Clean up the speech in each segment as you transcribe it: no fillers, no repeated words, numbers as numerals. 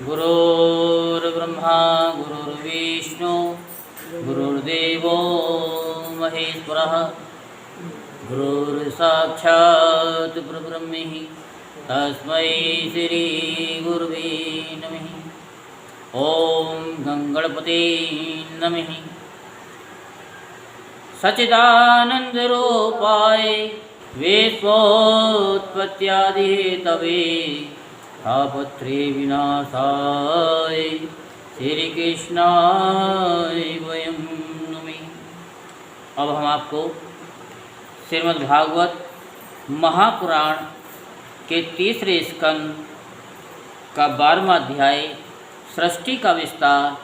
गुरुर्ब्रह्मा गुरुर्विष्णु गुरुर्देवो महेश्वरः गुरुर्साक्षात् परब्रह्म तस्मै श्री गुरुवे नमः। ओम गंगणपते नमः। सच्चिदानंदरूपाय विश्वोत्पत्त्यादिहेतवे तापत्रे विनाशाय श्रीकृष्णाय वयं नमः। अब हम आपको श्रीमद्भागवत महापुराण के तीसरे स्कंद का 12वां अध्याय सृष्टि का विस्तार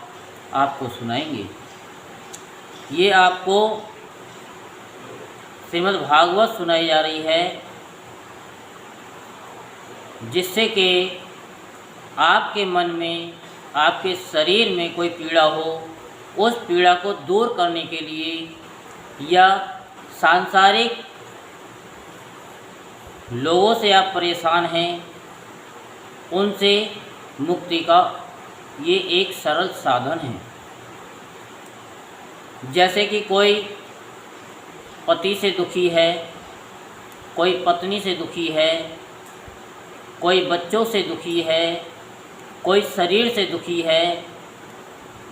आपको सुनाएंगे। ये आपको श्रीमद्भागवत सुनाई जा रही है जिससे कि आपके मन में, आपके शरीर में कोई पीड़ा हो, उस पीड़ा को दूर करने के लिए या सांसारिक लोगों से आप परेशान हैं उनसे मुक्ति का ये एक सरल साधन है। जैसे कि कोई पति से दुखी है, कोई पत्नी से दुखी है, कोई बच्चों से दुखी है, कोई शरीर से दुखी है,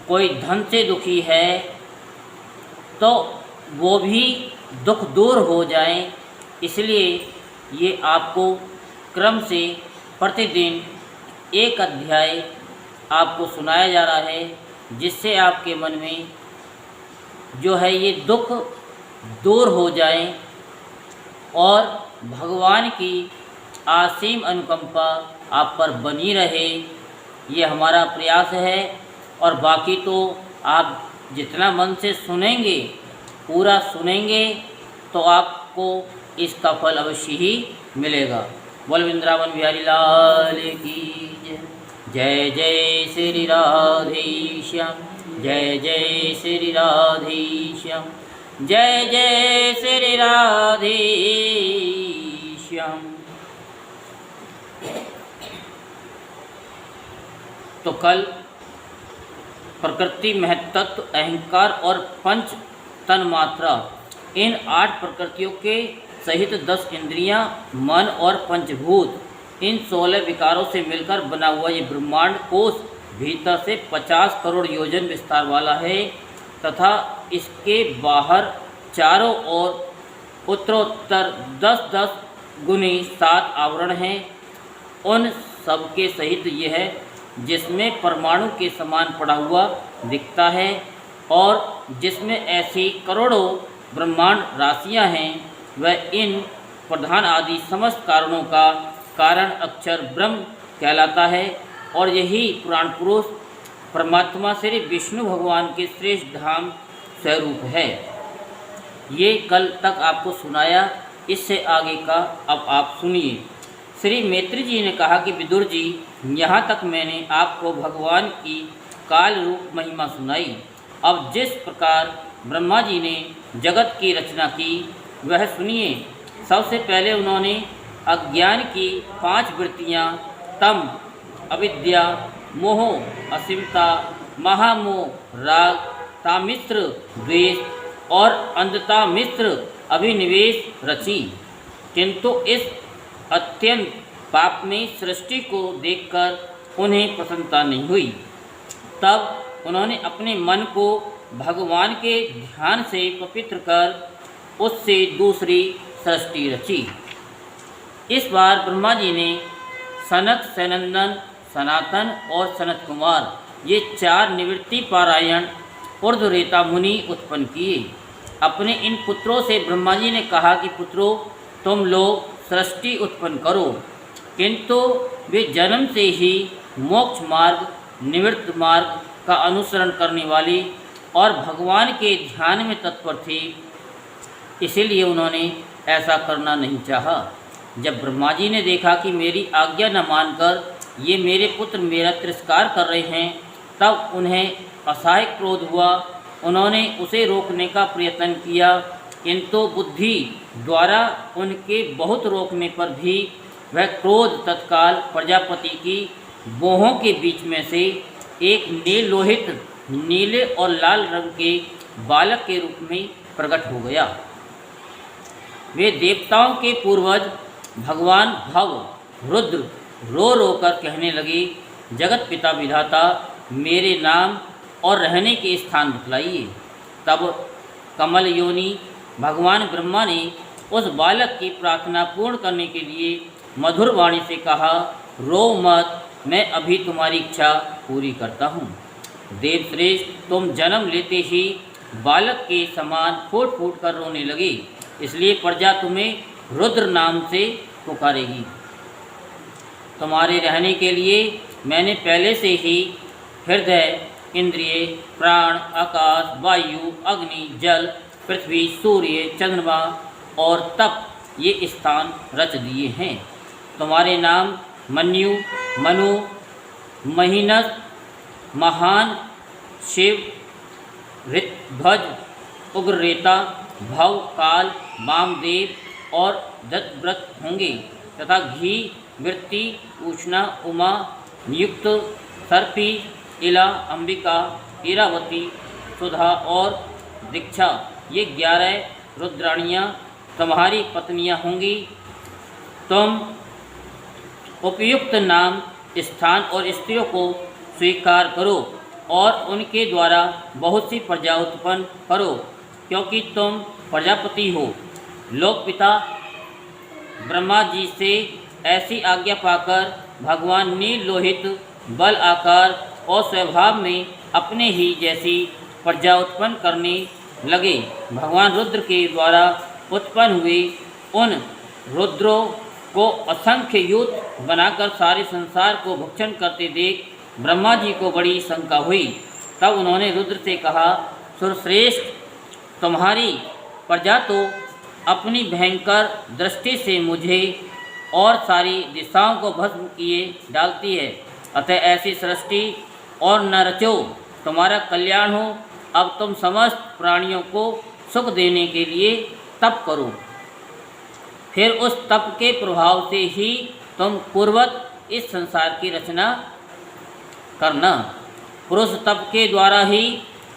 कोई धन से दुखी है, तो वो भी दुख दूर हो जाए, इसलिए ये आपको क्रम से प्रतिदिन एक अध्याय आपको सुनाया जा रहा है, जिससे आपके मन में जो है ये दुख दूर हो जाए और भगवान की असीम अनुकंपा आप पर बनी रहे। ये हमारा प्रयास है और बाकी तो आप जितना मन से सुनेंगे, पूरा सुनेंगे तो आपको इसका फल अवश्य ही मिलेगा। बोल वृंदावन बिहारी लाल की जय। जय जय श्री राधेश्याम, जय जय श्री राधेश्याम, जय जय श्री राधेश्याम। तो कल प्रकृति, महत्त्व, अहंकार और पंच तन्मात्रा, इन 8 प्रकृतियों के सहित 10 इंद्रियां, मन और पंचभूत, इन 16 विकारों से मिलकर बना हुआ ये ब्रह्मांड कोश भीतर से 50 करोड़ योजन विस्तार वाला है तथा इसके बाहर चारों ओर उत्तरोत्तर 10-10 गुनी 7 आवरण हैं। उन सबके सहित यह है जिसमें परमाणु के समान पड़ा हुआ दिखता है और जिसमें ऐसी करोड़ों ब्रह्मांड राशियां हैं, वह इन प्रधान आदि समस्त कारणों का कारण अक्षर ब्रह्म कहलाता है। और यही पुराण पुरुष परमात्मा श्री विष्णु भगवान के श्रेष्ठ धाम स्वरूप है। ये कल तक आपको सुनाया, इससे आगे का अब आप सुनिए। श्री मैत्री जी ने कहा कि विदुर जी, यहाँ तक मैंने आपको भगवान की काल रूप महिमा सुनाई। अब जिस प्रकार ब्रह्मा जी ने जगत की रचना की वह सुनिए। सबसे पहले उन्होंने अज्ञान की 5 वृत्तियाँ, तम, अविद्या, मोह, असीमता, महामोह, राग, तामिश्र द्वेष और अंधता मिश्र अभिनिवेश रची। किंतु इस अत्यंत पापमयी सृष्टि को देखकर उन्हें प्रसन्नता नहीं हुई। तब उन्होंने अपने मन को भगवान के ध्यान से पवित्र कर उससे दूसरी सृष्टि रची। इस बार ब्रह्मा जी ने सनक, सनंदन, सनातन और सनत कुमार, ये 4 निवृत्ति पारायण ऊर्ध्वरेता मुनि उत्पन्न किए। अपने इन पुत्रों से ब्रह्मा जी ने कहा कि पुत्रों, तुम लोग सृष्टि उत्पन्न करो। किंतु वे जन्म से ही मोक्ष मार्ग, निवृत्त मार्ग का अनुसरण करने वाली और भगवान के ध्यान में तत्पर थे, इसीलिए उन्होंने ऐसा करना नहीं चाहा। जब ब्रह्मा जी ने देखा कि मेरी आज्ञा न मानकर ये मेरे पुत्र मेरा तिरस्कार कर रहे हैं, तब उन्हें असहाय क्रोध हुआ। उन्होंने उसे रोकने का प्रयत्न किया, किंतु बुद्धि द्वारा उनके बहुत रोकने पर भी वह क्रोध तत्काल प्रजापति की बोहों के बीच में से एक नीलोहित नीले और लाल रंग के बालक के रूप में प्रकट हो गया। वे देवताओं के पूर्वज भगवान भव रुद्र रो रो कर कहने लगे, जगत पिता विधाता, मेरे नाम और रहने के स्थान बतलाइए। तब कमल योनि भगवान ब्रह्मा ने उस बालक की प्रार्थना पूर्ण करने के लिए मधुर वाणी से कहा, रो मत, मैं अभी तुम्हारी इच्छा पूरी करता हूँ। देवश्रेष्ठ, तुम जन्म लेते ही बालक के समान फूट फूट कर रोने लगे, इसलिए प्रजा तुम्हें रुद्र नाम से पुकारेगी। तुम्हारे रहने के लिए मैंने पहले से ही हृदय, इंद्रिय, प्राण, आकाश, वायु, अग्नि, जल, पृथ्वी, सूर्य, चंद्रमा और तप ये स्थान रच दिए हैं। तुम्हारे नाम मन्यु, मनु, महीनस, महान, शिव, ऋतध्वज, उग्ररेता, भव, काल, वामदेव और दत्तव्रत होंगे तथा घी, वृत्ति, उष्णा, उमा, नियुक्त, सर्पी, इला, अंबिका, इरावती, सुधा और दीक्षा ये 11 रुद्राणियाँ तुम्हारी पत्नियाँ होंगी। तुम उपयुक्त नाम, स्थान और स्त्रियों को स्वीकार करो और उनके द्वारा बहुत सी प्रजा उत्पन्न करो, क्योंकि तुम प्रजापति हो। लोकपिता ब्रह्मा जी से ऐसी आज्ञा पाकर भगवान नीलोहित बल आकार और स्वभाव में अपने ही जैसी प्रजा उत्पन्न करने लगे। भगवान रुद्र के द्वारा उत्पन्न हुए उन रुद्रों को असंख्य यूथ बनाकर सारे संसार को भक्षण करते देख ब्रह्मा जी को बड़ी शंका हुई। तब उन्होंने रुद्र से कहा, सुरश्रेष्ठ, तुम्हारी प्रजा तो अपनी भयंकर दृष्टि से मुझे और सारी दिशाओं को भस्म किए डालती है, अतः ऐसी सृष्टि और न रचो, तुम्हारा कल्याण हो। अब तुम समस्त प्राणियों को सुख देने के लिए तप करो, फिर उस तप के प्रभाव से ही तुम पूर्वत इस संसार की रचना करना। पुरुष तप के द्वारा ही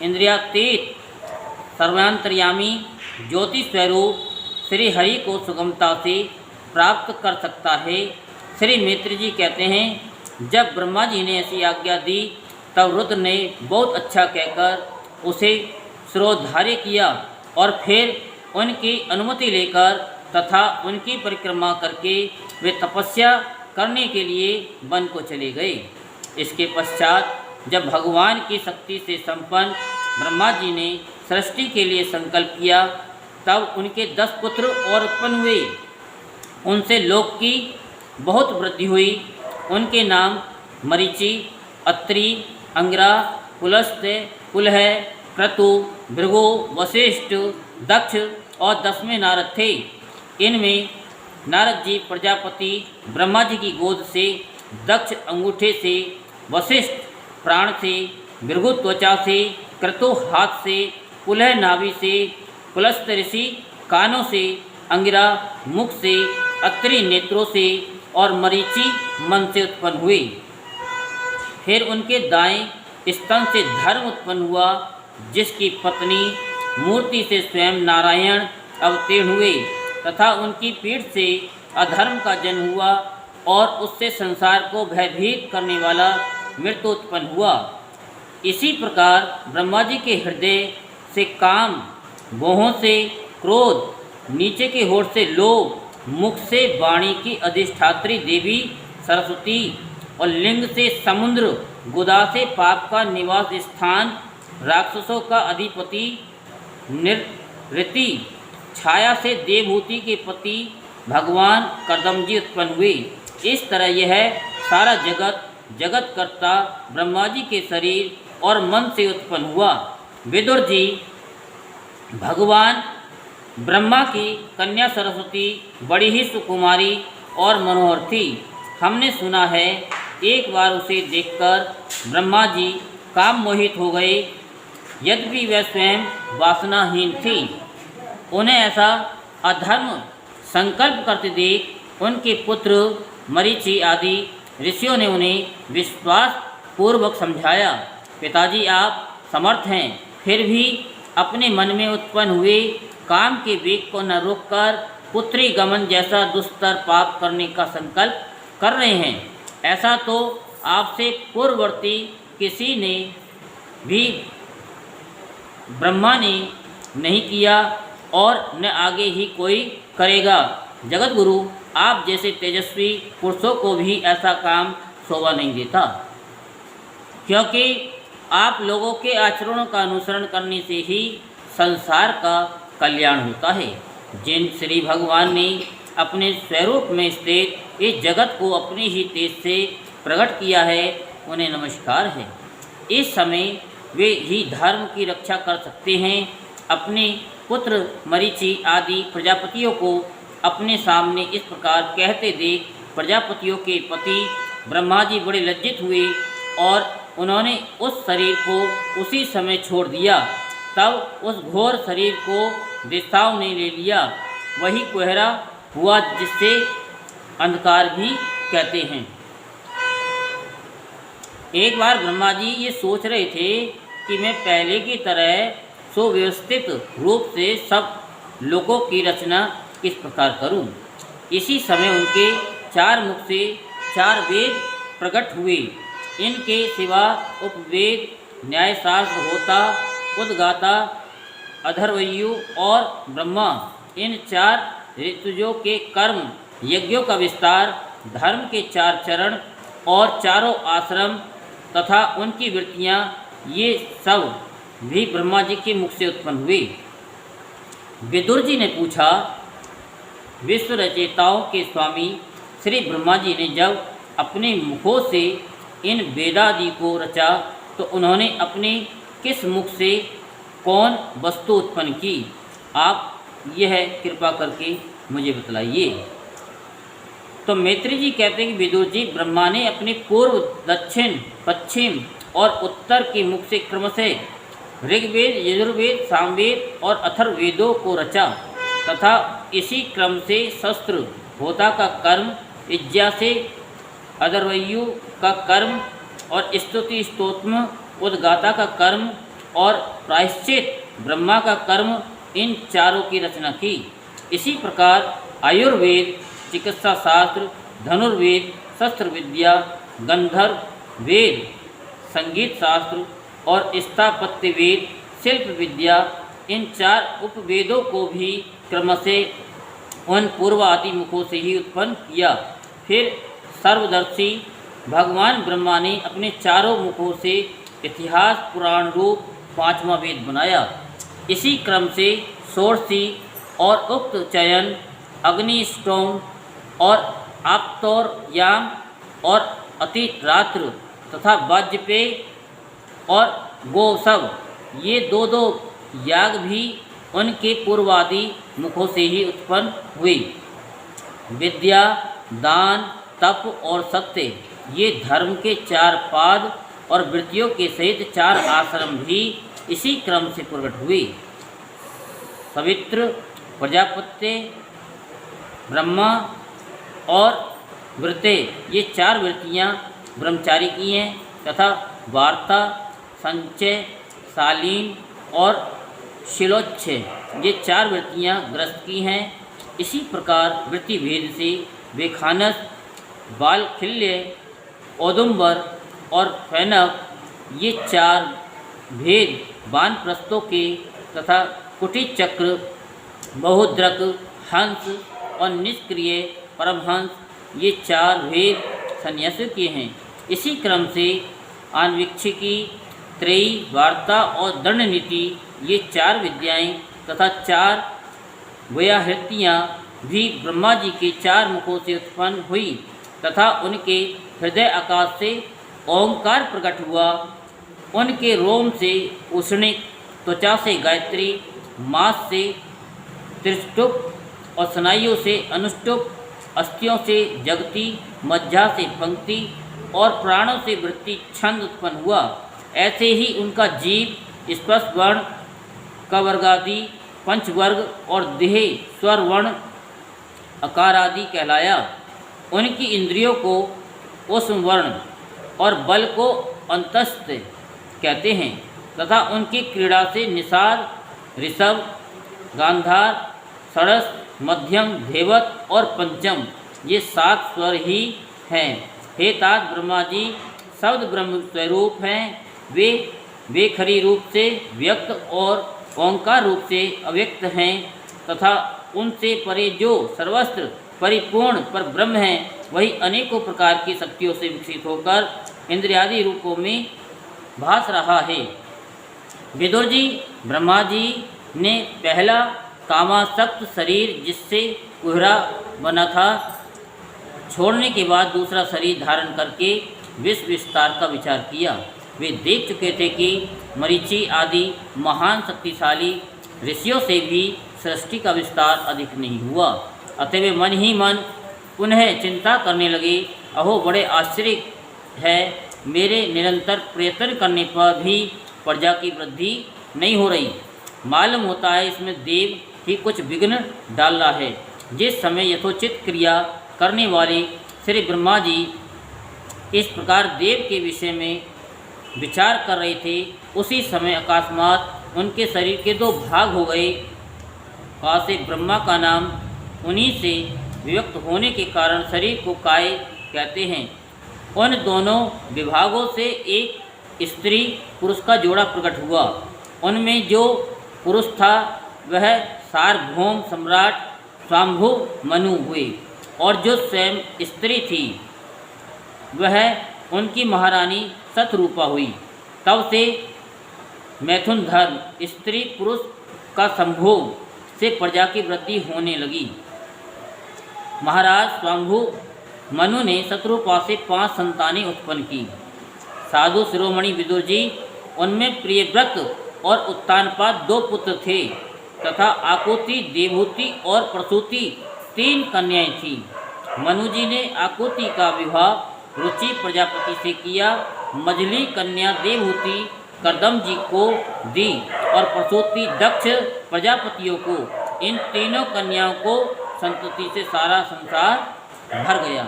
इंद्रियातीत सर्वांतर्यामी ज्योति स्वरूप श्री हरि को सुगमता से प्राप्त कर सकता है। श्री मित्र जी कहते हैं, जब ब्रह्मा जी ने ऐसी आज्ञा दी तब रुद्र ने बहुत अच्छा कहकर उसे शिरोधार्य किया और फिर उनकी अनुमति लेकर तथा उनकी परिक्रमा करके वे तपस्या करने के लिए वन को चले गए। इसके पश्चात जब भगवान की शक्ति से संपन्न ब्रह्मा जी ने सृष्टि के लिए संकल्प किया तब उनके 10 पुत्र और उत्पन्न हुए। उनसे लोक की बहुत वृद्धि हुई। उनके नाम मरीचि, अत्रि, अंगिरा, पुलस्त्य, पुलह, क्रतु, भृगु, वशिष्ठ, दक्ष और 10वें नारद थे। इनमें नारद जी प्रजापति ब्रह्मा जी की गोद से, दक्ष अंगूठे से, वशिष्ठ प्राण से, भृगु त्वचा से, क्रतु हाथ से, पुलह नाभि से, पुलस्त्य ऋषि कानों से, अंगिरा मुख से, अत्रि नेत्रों से और मरीचि मन से उत्पन्न हुए। फिर उनके दाएं स्तन से धर्म उत्पन्न हुआ, जिसकी पत्नी मूर्ति से स्वयं नारायण अवतीर्ण हुए तथा उनकी पीठ से अधर्म का जन्म हुआ और उससे संसार को भयभीत करने वाला मृत्यु उत्पन्न हुआ। इसी प्रकार ब्रह्मा जी के हृदय से काम, भौहों से क्रोध, नीचे के होठ से लोभ, मुख से वाणी की अधिष्ठात्री देवी सरस्वती और लिंग से समुद्र, गुदा से पाप का निवास स्थान, राक्षसों का अधिपति निरृति, छाया से देवभूति के पति भगवान कर्दमजी उत्पन्न हुए। इस तरह यह सारा जगत जगतकर्ता ब्रह्मा जी के शरीर और मन से उत्पन्न हुआ। विदुर जी, भगवान ब्रह्मा की कन्या सरस्वती बड़ी ही सुकुमारी और मनोहर थी। हमने सुना है एक बार उसे देखकर ब्रह्मा जी काम मोहित हो गए, यद्यपि वह स्वयं वासनाहीन थी। उन्हें ऐसा अधर्म संकल्प करते देख उनके पुत्र मरीचि आदि ऋषियों ने उन्हें विश्वास पूर्वक समझाया, पिताजी आप समर्थ हैं, फिर भी अपने मन में उत्पन्न हुए काम के वेग को न रोककर पुत्री गमन जैसा दुस्तर पाप करने का संकल्प कर रहे हैं। ऐसा तो आपसे पूर्ववर्ती किसी ने भी ब्रह्मा ने नहीं किया और न आगे ही कोई करेगा। जगत गुरु आप जैसे तेजस्वी पुरुषों को भी ऐसा काम शोभा नहीं देता, क्योंकि आप लोगों के आचरणों का अनुसरण करने से ही संसार का कल्याण होता है। जिन श्री भगवान ने अपने स्वरूप में स्थित इस जगत को अपने ही तेज से प्रकट किया है, उन्हें नमस्कार है। इस समय वे ही धर्म की रक्षा कर सकते हैं। अपने पुत्र मरीचि आदि प्रजापतियों को अपने सामने इस प्रकार कहते देख प्रजापतियों के पति ब्रह्मा जी बड़े लज्जित हुए और उन्होंने उस शरीर को उसी समय छोड़ दिया। तब उस घोर शरीर को देवताओं ने ले लिया। वही कोहरा हुआ जिससे अंधकार भी कहते हैं। एक बार ब्रह्मा जी ये सोच रहे थे कि मैं पहले की तरह सुव्यवस्थित रूप से सब लोगों की रचना किस प्रकार करूं। इसी समय उनके चार मुख से चार वेद प्रकट हुए। इनके सिवा उपवेद, न्यायशास्त्र, होता, उद्गाता, अधर्वयु और ब्रह्मा, इन चार ऋतुजों के कर्म, यज्ञों का विस्तार, धर्म के चार चरण और चारों आश्रम तथा उनकी वृत्तियाँ, ये सब भी ब्रह्मा जी के मुख से उत्पन्न हुए। विदुर जी ने पूछा, विश्व रचयिताओं के स्वामी श्री ब्रह्मा जी ने जब अपने मुखों से इन वेदादि को रचा तो उन्होंने अपने किस मुख से कौन वस्तु उत्पन्न की? आप यह कृपा करके मुझे बतलाइए। तो मैत्री जी कहते हैं कि विदुर जी, ब्रह्मा ने अपने पूर्व, दक्षिण, पश्चिम और उत्तर के मुख से क्रमशः ऋग्वेद, यजुर्वेद, सामवेद और अथर्ववेदों को रचा तथा इसी क्रम से शस्त्र, होता का कर्म, इज्जा से अधर्वयु का कर्म और स्तुति, स्तोत्र, उद्गाता का कर्म और प्रायश्चित, ब्रह्मा का कर्म, इन चारों की रचना की। इसी प्रकार आयुर्वेद, चिकित्सा शास्त्र, धनुर्वेद, शस्त्र विद्या, गंधर्व वेद, संगीत शास्त्र और स्थापत्य वेद, शिल्प विद्या, इन चार उपवेदों को भी क्रमशः उन पूर्वादि मुखों से ही उत्पन्न किया। फिर सर्वदर्शी भगवान ब्रह्मा ने अपने चारों मुखों से इतिहास पुराण रूप पांचवा वेद बनाया। इसी क्रम से षोडशी और उक्त चयन, अग्निष्टोम और आप्तोर्याम और अतिरात्र तथा वाजपेय और गोसव, ये दो दो याग भी उनके पूर्वादि मुखों से ही उत्पन्न हुए। विद्या, दान, तप और सत्य, ये धर्म के चार पाद और वृत्तियों के सहित चार आश्रम भी इसी क्रम से प्रकट हुए। सवित्र, प्रजापत्य, ब्रह्मा और वृत्ते, ये चार वृत्तियाँ ब्रह्मचारी की हैं तथा वार्ता, संचय, शालीन और शिलोच्छ, ये चार वृत्तियाँ गृहस्थ की हैं। इसी प्रकार वृत्ति भेद से वेखानस, बालखिल्य, औदुंबर और फैनक, ये चार भेद वानप्रस्थों के तथा कुटिल चक्र, बहुद्रक, हंस और निष्क्रिय परमहंस, ये चार भेद सन्यासियों के हैं। इसी क्रम से आन्वीक्षिकी, त्रयी, वार्ता और दंड नीति, ये चार विद्याएं तथा चार व्याहृतियाँ भी ब्रह्मा जी के चार मुखों से उत्पन्न हुई तथा उनके हृदय आकाश से ओंकार प्रकट हुआ। उनके रोम से उष्णिक, त्वचा से गायत्री, मांस से त्रिष्टुप और स्नायुओं से अनुष्टुप, अस्थियों से जगती, मज्जा से पंक्ति और प्राणों से वृत्ति छंद उत्पन्न हुआ। ऐसे ही उनका जीव, स्पर्श वर्ण, कवर्गादि, पंचवर्ग और देह स्वर वर्ण आकार आदि कहलाया। उनकी इंद्रियों को ऊष्म वर्ण और बल को अंतस्थ कहते हैं तथा उनकी क्रीड़ा से निषाद, ऋषभ, गांधार, षड़स, मध्यम, धेवत और पंचम ये 7 स्वर ही हैं। हे तात ब्रह्मा जी शब्द ब्रह्म स्वरूप हैं। वे खरी रूप से व्यक्त और ओंकार रूप से अव्यक्त हैं तथा उनसे परे जो सर्वस्त्र परिपूर्ण पर ब्रह्म है वही अनेकों प्रकार की शक्तियों से विकसित होकर इंद्रियादि रूपों में भास रहा है। विदुर जी, ब्रह्मा जी ने पहला कामासक्त शरीर जिससे कुहरा बना था छोड़ने के बाद दूसरा शरीर धारण करके विश्व विस्तार का विचार किया। वे देख चुके थे कि मरीचि आदि महान शक्तिशाली ऋषियों से भी सृष्टि का विस्तार अधिक नहीं हुआ। अतः वे मन ही मन पुनः चिंता करने लगे, अहो बड़े आश्चर्य है, मेरे निरंतर प्रयत्न करने पर भी प्रजा की वृद्धि नहीं हो रही। मालूम होता है इसमें देव ही कुछ विघ्न डाल रहा है। जिस समय यथोचित क्रिया करने वाले श्री ब्रह्मा जी इस प्रकार देव के विषय में विचार कर रहे थे, उसी समय अकस्मात उनके शरीर के 2 भाग हो गए। से ब्रह्मा का नाम उन्हीं से विभक्त होने के कारण शरीर को काय कहते हैं। उन दोनों विभागों से एक स्त्री पुरुष का जोड़ा प्रकट हुआ। उनमें जो पुरुष था वह सार्वभौम सम्राट स्वाम्भु मनु हुए और जो स्वयं स्त्री थी वह उनकी महारानी शतरूपा हुई। तब से मैथुन धर्म स्त्री पुरुष का संभोग से प्रजा की वृद्धि होने लगी। महाराज स्वाम्भु मनु ने शतरूपा से 5 संतानें उत्पन्न की। साधु शिरोमणि विदुर जी, उनमें प्रियव्रत और उत्तानपाद 2 पुत्र थे तथा आकुति, देवहूति और प्रसूति 3 कन्याएं थीं। मनु जी ने आकुति का विवाह रुचि प्रजापति से किया। मझली कन्या देवहूति करदम जी को दी और प्रसूति दक्ष प्रजापतियों को। इन तीनों कन्याओं को संतति से सारा संसार भर गया।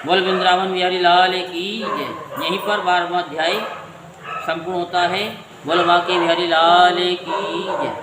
बोल वृंदावन बिहारी लाल की जय। यहीं पर 12वां अध्याय संपूर्ण होता है। बोल बांके बिहारी लाल की जय।